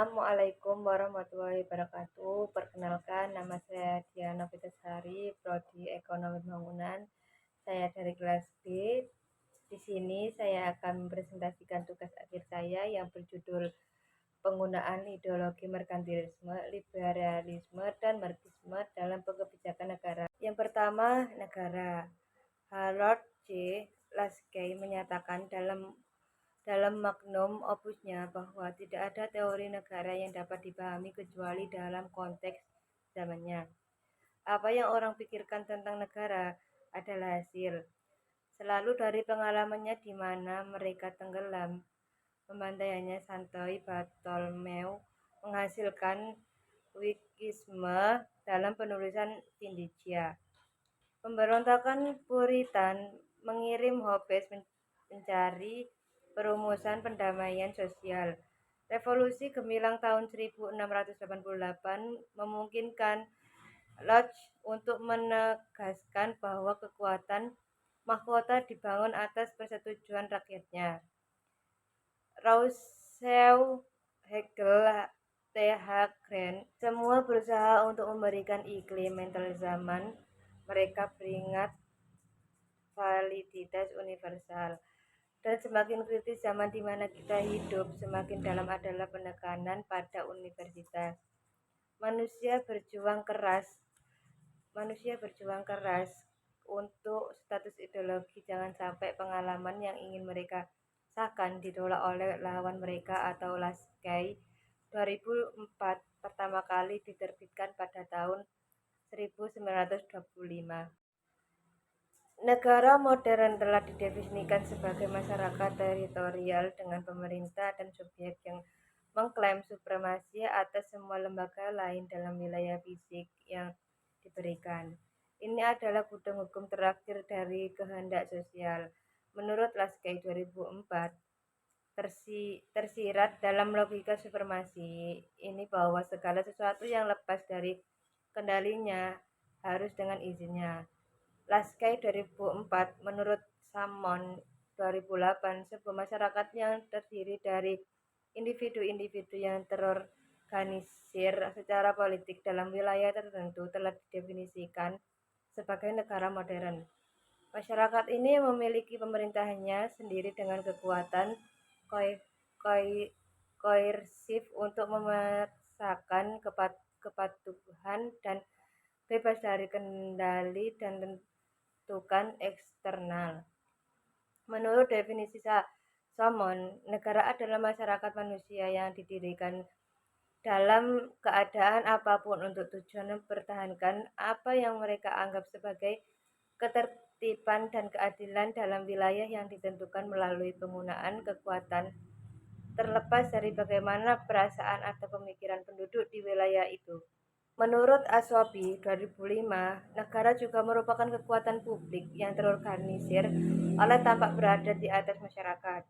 Assalamualaikum warahmatullahi wabarakatuh. Perkenalkan, nama saya Diana Pitasari, Prodi Ekonomi Bangunan. Saya dari kelas B. Di sini saya akan mempresentasikan tugas akhir saya yang berjudul penggunaan ideologi merkantilisme, liberalisme, dan marxisme dalam kebijakan negara. Yang pertama, negara. Harold J. Laski menyatakan dalam magnum opusnya bahwa tidak ada teori negara yang dapat dipahami kecuali dalam konteks zamannya. Apa yang orang pikirkan tentang negara adalah hasil selalu dari pengalamannya di mana mereka tenggelam. Pembantaiannya Santoy Bartolomeu menghasilkan Wikisme dalam penulisan Vindicia. Pemberontakan Puritan mengirim Hobbes mencari perumusan pendamaian sosial. Revolusi gemilang tahun 1688 memungkinkan Lodge untuk menegaskan bahwa kekuatan mahkota dibangun atas persetujuan rakyatnya. Rousseau, Hegel, T.H. Grant, semua berusaha untuk memberikan iklim mental zaman mereka beringat validitas universal. Dan semakin kritis zaman di mana kita hidup, semakin dalam adalah penekanan pada universitas. Manusia berjuang keras untuk status ideologi. Jangan sampai pengalaman yang ingin mereka sahkan ditolak oleh lawan mereka atau Laski. 2004 pertama kali diterbitkan pada tahun 1925. Negara modern telah didefinisikan sebagai masyarakat teritorial dengan pemerintah dan subjek yang mengklaim supremasi atas semua lembaga lain dalam wilayah fisik yang diberikan. Ini adalah gudang hukum terakhir dari kehendak sosial. Menurut Laski 2004, tersirat dalam logika supremasi ini bahwa segala sesuatu yang lepas dari kendalinya harus dengan izinnya. Laski 2004 menurut Salmon 2008, sebuah masyarakat yang terdiri dari individu-individu yang terorganisir secara politik dalam wilayah tertentu telah didefinisikan sebagai negara modern. Masyarakat ini memiliki pemerintahannya sendiri dengan kekuatan koersif untuk memaksakan kepatuhan dan bebas dari kendali dan tentukan eksternal. Menurut definisi Salmon, negara adalah masyarakat manusia yang didirikan dalam keadaan apapun untuk tujuan mempertahankan apa yang mereka anggap sebagai ketertiban dan keadilan dalam wilayah yang ditentukan melalui penggunaan kekuatan terlepas dari bagaimana perasaan atau pemikiran penduduk di wilayah itu. Menurut Aswabi 2005, negara juga merupakan kekuatan publik yang terorganisir oleh tampak berada di atas masyarakat.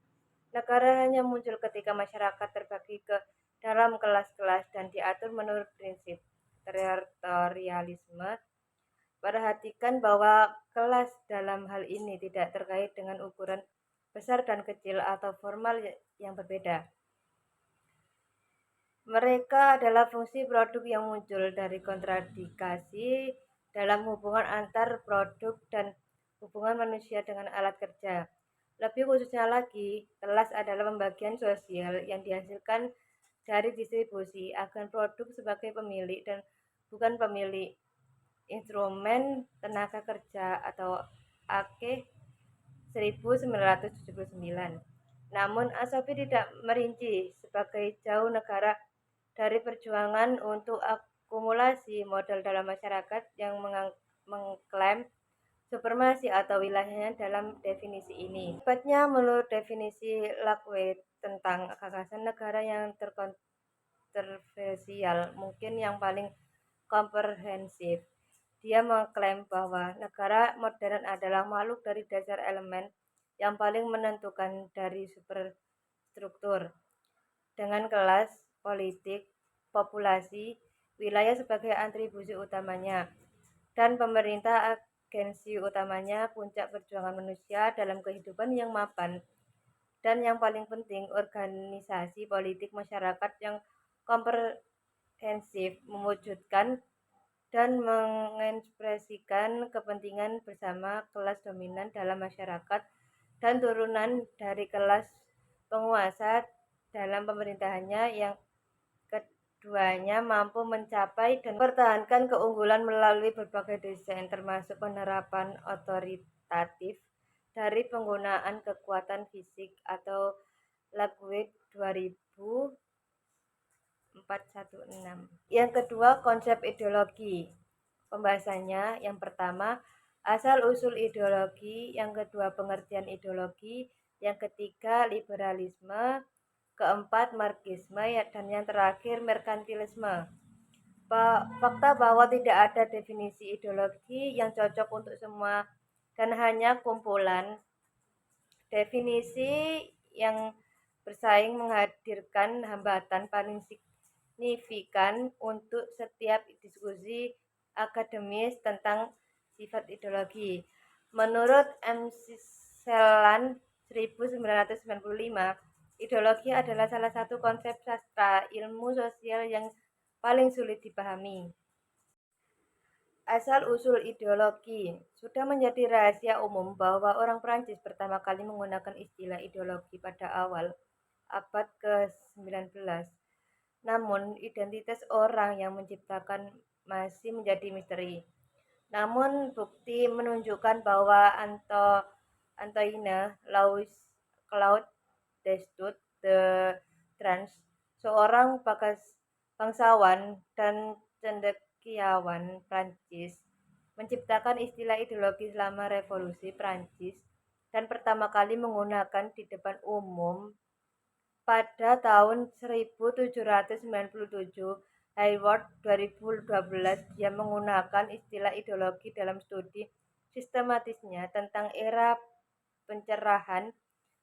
Negara hanya muncul ketika masyarakat terbagi ke dalam kelas-kelas dan diatur menurut prinsip teritorialisme. Perhatikan bahwa kelas dalam hal ini tidak terkait dengan ukuran besar dan kecil atau formal yang berbeda. Mereka adalah fungsi produk yang muncul dari kontradikasi dalam hubungan antar produk dan hubungan manusia dengan alat kerja. Lebih khususnya lagi, kelas adalah pembagian sosial yang dihasilkan dari distribusi agen produk sebagai pemilik dan bukan pemilik instrumen tenaga kerja atau AKE 1979. Namun Asofi tidak merinci sebagai jauh negara dari perjuangan untuk akumulasi modal dalam masyarakat yang mengklaim supremasi atau wilayahnya dalam definisi ini. Tepatnya menurut definisi Laski tentang gagasan negara yang terkontroversial, mungkin yang paling komprehensif. Dia mengklaim bahwa negara modern adalah makhluk dari dasar elemen yang paling menentukan dari superstruktur, dengan kelas, politik, populasi, wilayah sebagai atribusi utamanya, dan pemerintah agensi utamanya, puncak perjuangan manusia dalam kehidupan yang mapan, dan yang paling penting organisasi politik masyarakat yang komprehensif, mewujudkan dan mengekspresikan kepentingan bersama kelas dominan dalam masyarakat dan turunan dari kelas penguasa dalam pemerintahannya. Yang keduanya mampu mencapai dan mempertahankan keunggulan melalui berbagai desain, termasuk penerapan otoritatif dari penggunaan kekuatan fisik atau Ludwig 2416. Yang kedua, konsep ideologi. Pembahasannya, yang pertama, asal-usul ideologi, yang kedua, pengertian ideologi, yang ketiga, liberalisme, keempat, marxisme, dan yang terakhir, merkantilisme. Fakta bahwa tidak ada definisi ideologi yang cocok untuk semua dan hanya kumpulan definisi yang bersaing menghadirkan hambatan paling signifikan untuk setiap diskusi akademis tentang sifat ideologi. Menurut M. Celan 1995, ideologi adalah salah satu konsep sastra ilmu sosial yang paling sulit dipahami. Asal-usul ideologi. Sudah menjadi rahasia umum bahwa orang Prancis pertama kali menggunakan istilah ideologi pada awal abad ke-19. Namun, identitas orang yang menciptakan masih menjadi misteri. Namun, bukti menunjukkan bahwa Antoine Louis Claude Destutt de Trans, seorang bangsawan dan cendekiawan Prancis, menciptakan istilah ideologi selama Revolusi Prancis dan pertama kali menggunakan di depan umum pada tahun 1797. Hayward 2012, dia menggunakan istilah ideologi dalam studi sistematisnya tentang era pencerahan,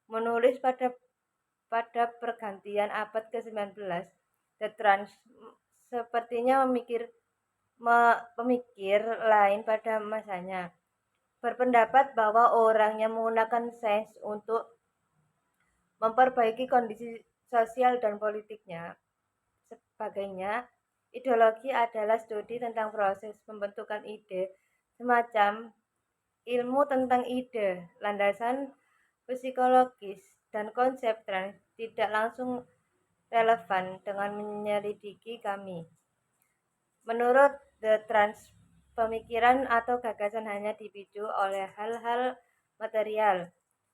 menulis pada pergantian abad ke-19. The Trans sepertinya pemikir lain pada masanya berpendapat bahwa orang yang menggunakan sains untuk memperbaiki kondisi sosial dan politiknya. Sebagainya, ideologi adalah studi tentang proses pembentukan ide, semacam ilmu tentang ide, landasan psikologis, dan konsep trans tidak langsung relevan dengan menyelidiki kami. Menurut The Trans, pemikiran atau gagasan hanya dipicu oleh hal-hal material,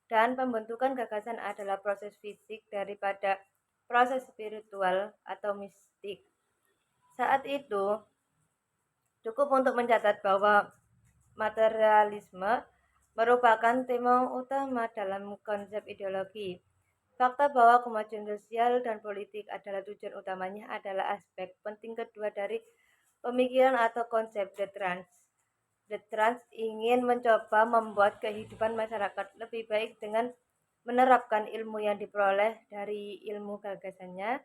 dan pembentukan gagasan adalah proses fisik daripada proses spiritual atau mistik. Saat itu, cukup untuk mencatat bahwa materialisme merupakan tema utama dalam konsep ideologi. Fakta bahwa kemajuan sosial dan politik adalah tujuan utamanya adalah aspek penting kedua dari pemikiran atau konsep The Trans. The Trans ingin mencoba membuat kehidupan masyarakat lebih baik dengan menerapkan ilmu yang diperoleh dari ilmu gagasannya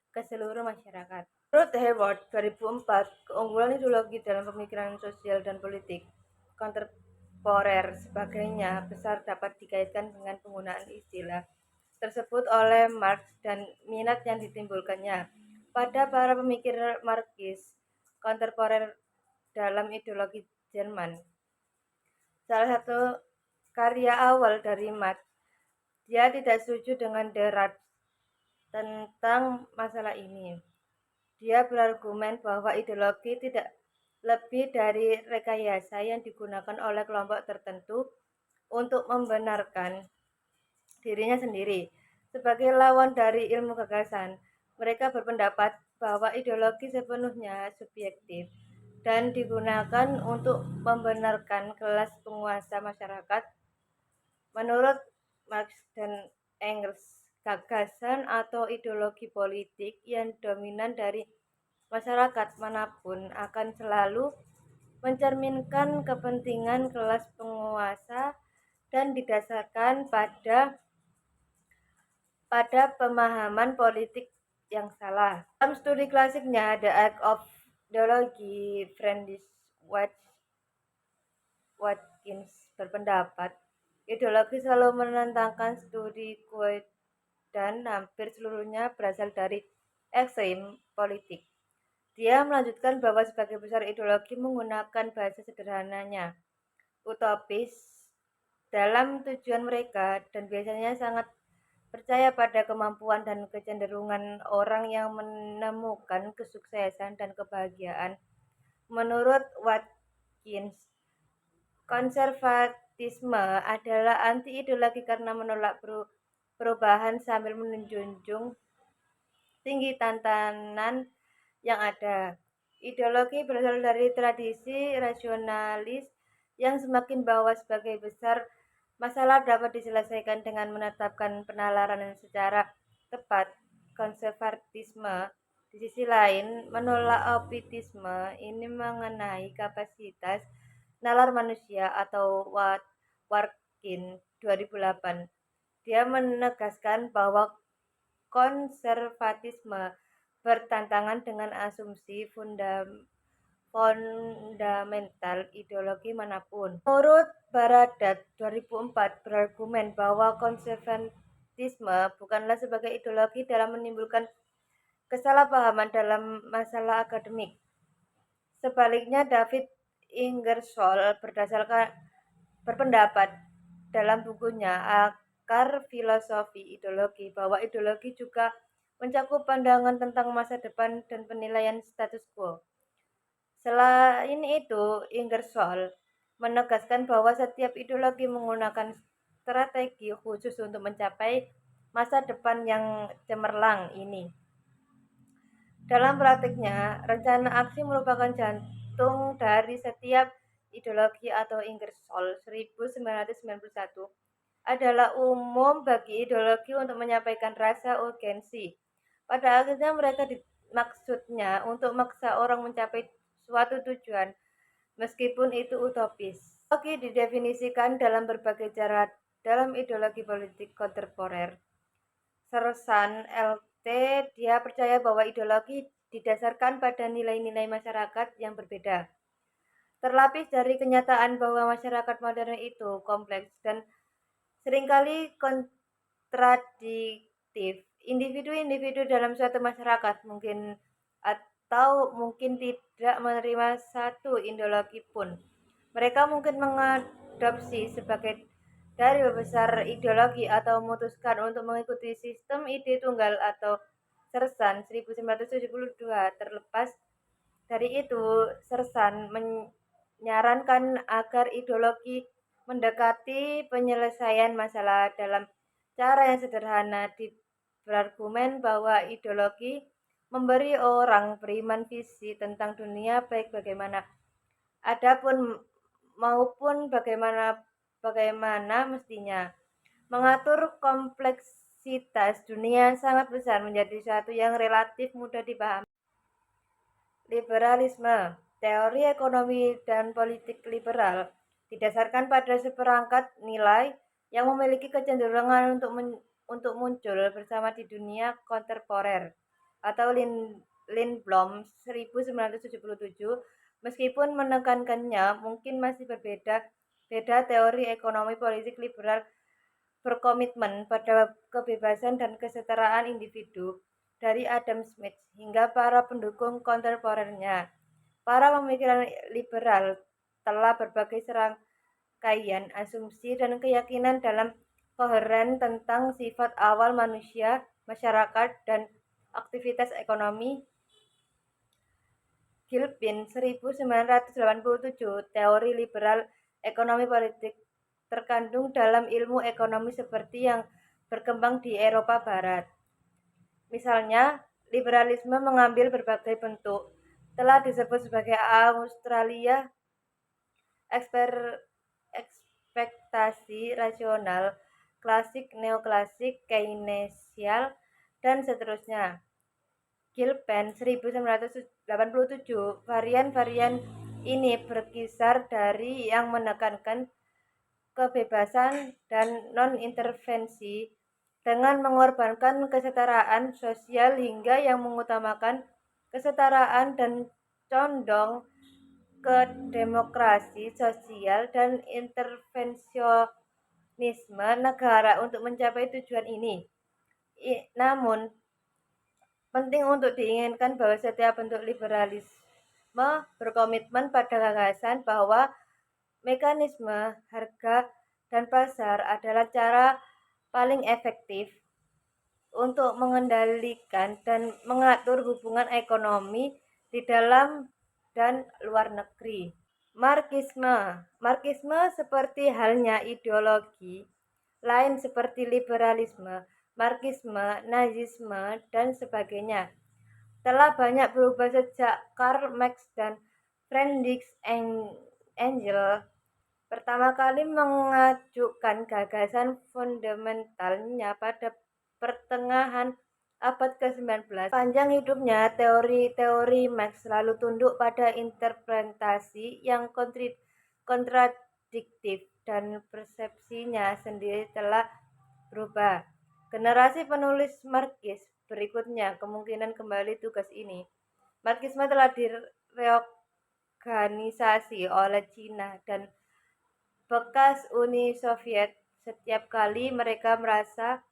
ke seluruh masyarakat. Menurut Hayward 2004, keunggulan ideologi dalam pemikiran sosial dan politik kontemporer sebagainya besar dapat dikaitkan dengan penggunaan istilah tersebut oleh Marx dan minat yang ditimbulkannya pada para pemikir Marxis kontemporer dalam ideologi Jerman. Salah satu karya awal dari Marx, dia tidak setuju dengan Derrida tentang masalah ini. Dia berargumen bahwa ideologi tidak lebih dari rekayasa yang digunakan oleh kelompok tertentu untuk membenarkan dirinya sendiri. Sebagai lawan dari ilmu gagasan, mereka berpendapat bahwa ideologi sepenuhnya subjektif dan digunakan untuk membenarkan kelas penguasa masyarakat. Menurut Marx dan Engels, gagasan atau ideologi politik yang dominan dari masyarakat manapun akan selalu mencerminkan kepentingan kelas penguasa dan didasarkan pada pemahaman politik yang salah. Dalam studi klasiknya The Act of Ideology, Friedrich Watkins berpendapat ideologi selalu menentangkan studi Quote dan hampir seluruhnya berasal dari ekstrim politik. Dia melanjutkan bahwa sebagai besar ideologi menggunakan bahasa sederhananya, utopis dalam tujuan mereka dan biasanya sangat percaya pada kemampuan dan kecenderungan orang yang menemukan kesuksesan dan kebahagiaan. Menurut Watkins, konservatisme adalah anti-ideologi karena menolak perubahan sambil menjunjung tinggi tantangan yang ada. Ideologi berasal dari tradisi rasionalis yang semakin bahwa sebagai besar masalah dapat diselesaikan dengan menetapkan penalaran secara tepat. Konservatisme di sisi lain menolak optimisme ini mengenai kapasitas nalar manusia atau Warkin 2008. Dia menegaskan bahwa konservatisme bertentangan dengan asumsi fundamental ideologi manapun. Menurut Baradat 2004 berargumen bahwa konservatisme bukanlah sebagai ideologi dalam menimbulkan kesalahpahaman dalam masalah akademik. Sebaliknya, David Ingersoll berpendapat dalam bukunya Akar Filosofi Ideologi bahwa ideologi juga mencakup pandangan tentang masa depan dan penilaian status quo. Selain itu, Ingersoll menegaskan bahwa setiap ideologi menggunakan strategi khusus untuk mencapai masa depan yang cemerlang ini. Dalam praktiknya, rencana aksi merupakan jantung dari setiap ideologi atau Ingersoll 1991 adalah umum bagi ideologi untuk menyampaikan rasa urgensi. Pada akhirnya mereka maksudnya untuk memaksa orang mencapai suatu tujuan meskipun itu utopis. Ideologi didefinisikan dalam berbagai cara dalam ideologi politik kontemporer. Sersan LT, dia percaya bahwa ideologi didasarkan pada nilai-nilai masyarakat yang berbeda. Terlapis dari kenyataan bahwa masyarakat modern itu kompleks dan seringkali kontradiktif. Individu-individu dalam suatu masyarakat mungkin atau mungkin tidak menerima satu ideologi pun. Mereka mungkin mengadopsi sebagai dari besar ideologi atau memutuskan untuk mengikuti sistem ide tunggal atau Sersan 1972. Terlepas dari itu, Sersan menyarankan agar ideologi mendekati penyelesaian masalah dalam cara yang sederhana. Berargumen bahwa ideologi memberi orang beriman visi tentang dunia baik bagaimana adapun maupun bagaimana mestinya. Mengatur kompleksitas dunia yang sangat besar menjadi sesuatu yang relatif mudah dipahami. Liberalisme, teori ekonomi dan politik liberal, didasarkan pada seperangkat nilai yang memiliki kecenderungan untuk muncul bersama di dunia kontemporer, atau Lindblom 1977, meskipun menekankannya mungkin masih berbeda teori ekonomi politik liberal berkomitmen pada kebebasan dan kesetaraan individu dari Adam Smith hingga para pendukung kontemporernya. Para pemikiran liberal telah berbagai serangkaian asumsi dan keyakinan dalam koheren tentang sifat awal manusia, masyarakat, dan aktivitas ekonomi. Gilpin 1987, teori liberal ekonomi politik terkandung dalam ilmu ekonomi seperti yang berkembang di Eropa Barat. Misalnya, liberalisme mengambil berbagai bentuk, telah disebut sebagai Australia, ekspektasi rasional, klasik, neoklasik, Keynesial, dan seterusnya. Gilpin 1987, varian-varian ini berkisar dari yang menekankan kebebasan dan non-intervensi dengan mengorbankan kesetaraan sosial hingga yang mengutamakan kesetaraan dan condong ke demokrasi sosial dan intervensionisme negara untuk mencapai tujuan ini. Namun, Penting untuk diinginkan bahwa setiap bentuk liberalisme berkomitmen pada gagasan bahwa mekanisme harga dan pasar adalah cara paling efektif untuk mengendalikan dan mengatur hubungan ekonomi di dalam dan luar negeri. Marxisme seperti halnya ideologi lain seperti liberalisme, Marxisme, Nazisme, dan sebagainya, telah banyak berubah sejak Karl Marx dan Friedrich Engels pertama kali mengajukan gagasan fundamentalnya pada pertengahan abad ke-19. Panjang hidupnya, teori-teori Marx selalu tunduk pada interpretasi yang kontradiktif dan persepsinya sendiri telah berubah. Generasi penulis Marxis berikutnya kemungkinan kembali tugas ini. Marxisme telah direorganisasi oleh Cina dan bekas Uni Soviet setiap kali mereka merasa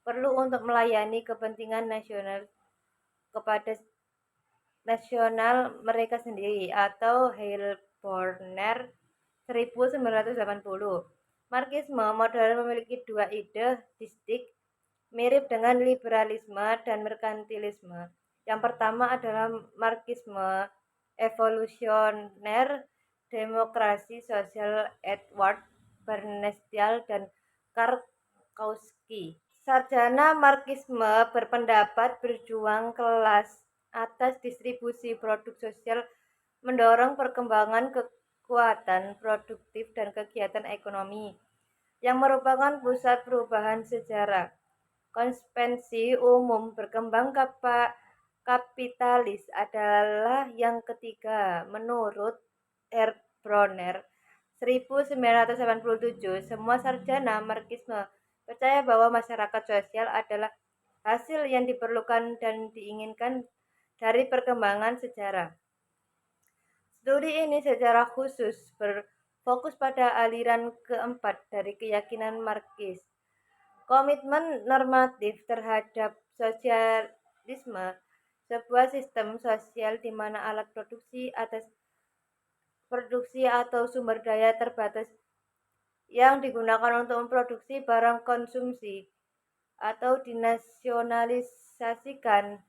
perlu untuk melayani kepentingan nasional mereka sendiri, atau Heilbronner 1980. Marxisme modern memiliki dua ide distink mirip dengan liberalisme dan merkantilisme. Yang pertama adalah Marxisme evolusioner, demokrasi sosial Edward Bernstein dan Karl Kautsky. Sarjana Marxisme berpendapat berjuang kelas atas distribusi produk sosial mendorong perkembangan kekuatan produktif dan kegiatan ekonomi yang merupakan pusat perubahan sejarah. Konsepsi umum berkembang kapitalis adalah yang ketiga. Menurut Heilbronner 1987, semua sarjana Marxisme percaya bahwa masyarakat sosial adalah hasil yang diperlukan dan diinginkan dari perkembangan sejarah. Studi ini secara khusus berfokus pada aliran keempat dari keyakinan Marxis. Komitmen normatif terhadap sosialisme, sebuah sistem sosial di mana alat produksi atau sumber daya terbatas yang digunakan untuk memproduksi barang konsumsi atau dinasionalisasikan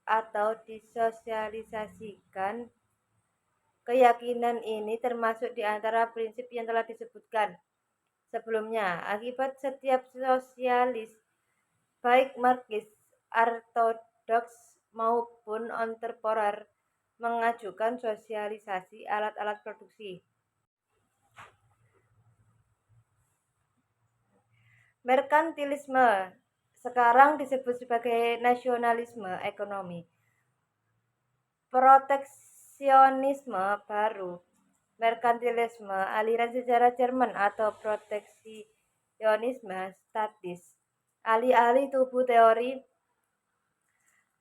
atau disosialisasikan. Keyakinan ini termasuk di antara prinsip yang telah disebutkan sebelumnya. Akibat setiap sosialis, baik Marxis, ortodoks maupun kontemporer, mengajukan sosialisasi alat-alat produksi. Merkantilisme sekarang disebut sebagai nasionalisme ekonomi. Proteksionisme baru. Merkantilisme aliran sejarah Jerman atau proteksionisme statis. Alih-alih tubuh teori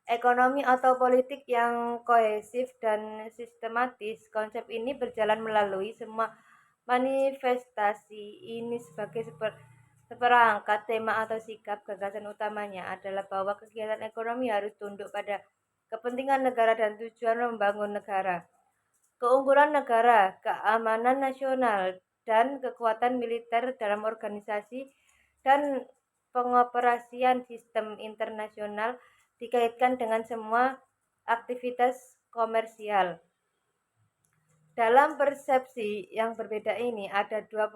ekonomi atau politik yang kohesif dan sistematis, konsep ini berjalan melalui semua manifestasi ini sebagai seperangkat tema atau sikap. Gagasan utamanya adalah bahwa kegiatan ekonomi harus tunduk pada kepentingan negara dan tujuan membangun negara. Keunggulan negara, keamanan nasional, dan kekuatan militer dalam organisasi dan pengoperasian sistem internasional dikaitkan dengan semua aktivitas komersial. Dalam persepsi yang berbeda ini ada dua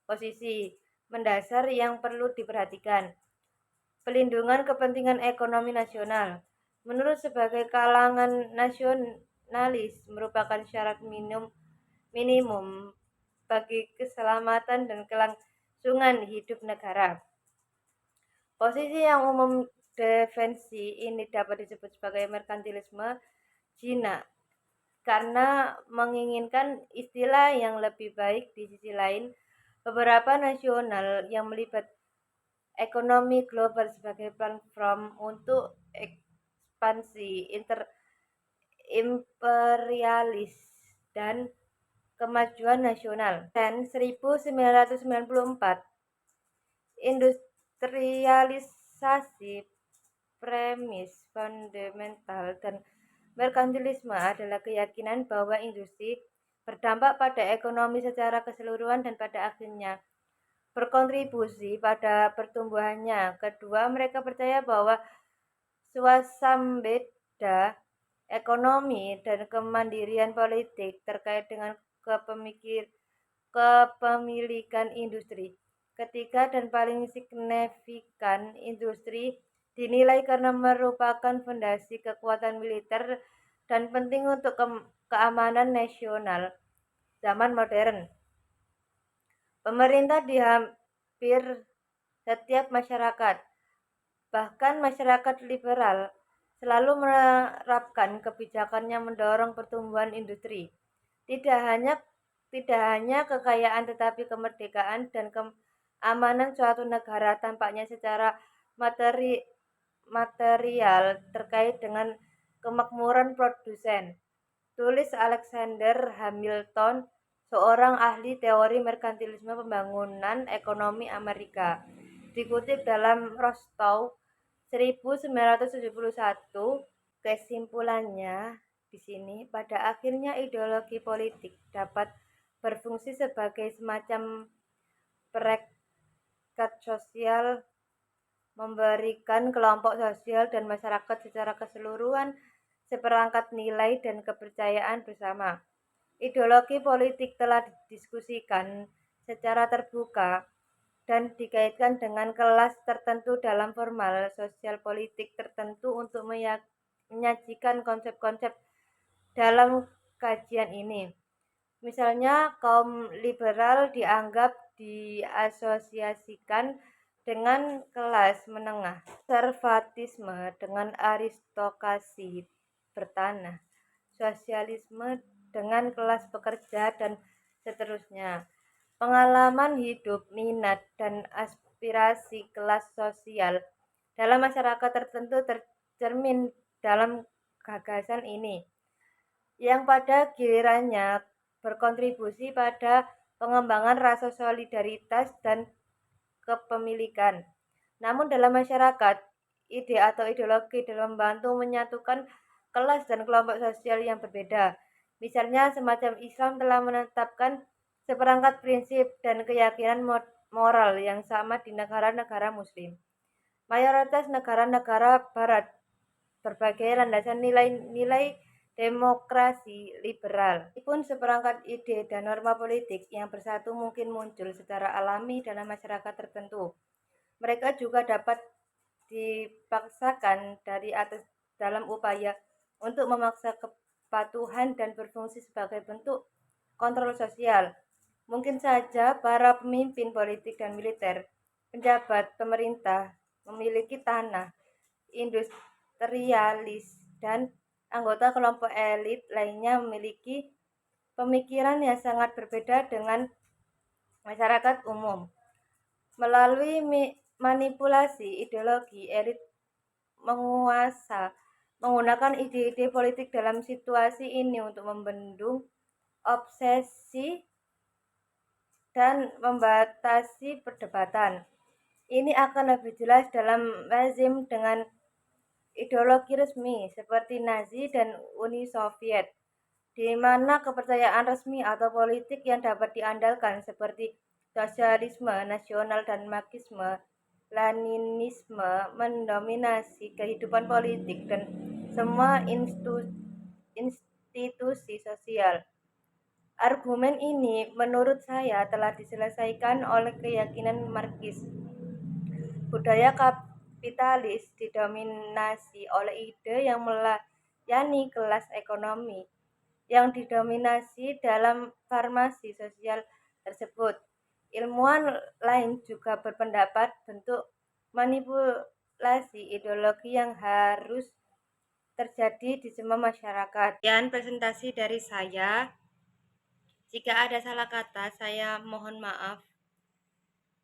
posisi mendasar yang perlu diperhatikan. Pelindungan kepentingan ekonomi nasional, menurut sebagai kalangan nasionalis, merupakan syarat minimum bagi keselamatan dan kelangsungan hidup negara. Posisi yang umum defensi ini dapat disebut sebagai merkantilisme Cina karena menginginkan istilah yang lebih baik. Di sisi lain, beberapa nasional yang melibat ekonomi global sebagai platform untuk ekspansi imperialis dan kemajuan nasional. Dan 1994, industrialisasi premis fundamental dan merkantilisme adalah keyakinan bahwa industri berdampak pada ekonomi secara keseluruhan dan pada akhirnya berkontribusi pada pertumbuhannya. Kedua, mereka percaya bahwa swasembada ekonomi dan kemandirian politik terkait dengan kepemilikan industri. Ketiga dan paling signifikan, industri dinilai karena merupakan fondasi kekuatan militer dan penting untuk keamanan nasional zaman modern. Pemerintah di hampir setiap masyarakat, bahkan masyarakat liberal, selalu menerapkan kebijakan yang mendorong pertumbuhan industri. Tidak hanya kekayaan tetapi kemerdekaan dan keamanan suatu negara tampaknya secara material terkait dengan kemakmuran produsen. Tulis Alexander Hamilton, seorang ahli teori merkantilisme pembangunan ekonomi Amerika. Dikutip dalam Rostow 1971, kesimpulannya di sini, pada akhirnya ideologi politik dapat berfungsi sebagai semacam perekat sosial, memberikan kelompok sosial dan masyarakat secara keseluruhan seperangkat nilai dan kepercayaan bersama. Ideologi politik telah didiskusikan secara terbuka dan dikaitkan dengan kelas tertentu dalam formal sosial politik tertentu untuk menyajikan konsep-konsep dalam kajian ini. Misalnya, kaum liberal dianggap diasosiasikan dengan kelas menengah, konservatisme dengan aristokrasi bertanah, sosialisme dengan kelas pekerja, dan seterusnya. Pengalaman hidup, minat, dan aspirasi kelas sosial dalam masyarakat tertentu tercermin dalam gagasan ini, yang pada gilirannya berkontribusi pada pengembangan rasa solidaritas dan kepemilikan. Namun dalam masyarakat, ide atau ideologi dalam membantu menyatukan kelas dan kelompok sosial yang berbeda. Misalnya, semacam Islam telah menetapkan seperangkat prinsip dan keyakinan moral yang sama di negara-negara Muslim. Mayoritas negara-negara Barat berbagai landasan nilai-nilai demokrasi liberal. Meskipun seperangkat ide dan norma politik yang bersatu mungkin muncul secara alami dalam masyarakat tertentu, mereka juga dapat dipaksakan dari atas dalam upaya untuk memaksa kepatuhan dan berfungsi sebagai bentuk kontrol sosial. Mungkin saja para pemimpin politik dan militer, pejabat pemerintah, memiliki tanah, industrialis, dan anggota kelompok elit lainnya memiliki pemikiran yang sangat berbeda dengan masyarakat umum. Melalui manipulasi ideologi, elit menggunakan ide-ide politik dalam situasi ini untuk membendung obsesi dan membatasi perdebatan. Ini akan lebih jelas dalam rezim dengan ideologi resmi seperti Nazi dan Uni Soviet, di mana kepercayaan resmi atau politik yang dapat diandalkan seperti sosialisme nasional dan marxisme Leninisme mendominasi kehidupan politik dan semua institusi sosial. Argumen ini menurut saya telah diselesaikan oleh keyakinan Marxis. Budaya kapitalis didominasi oleh ide yang melayani kelas ekonomi yang didominasi dalam farmasi sosial tersebut. Ilmuwan lain juga berpendapat bentuk manipulasi ideologi yang harus terjadi di semua masyarakat. Sekian presentasi dari saya. Jika ada salah kata, saya mohon maaf.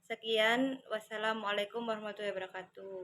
Sekian, wassalamualaikum warahmatullahi wabarakatuh.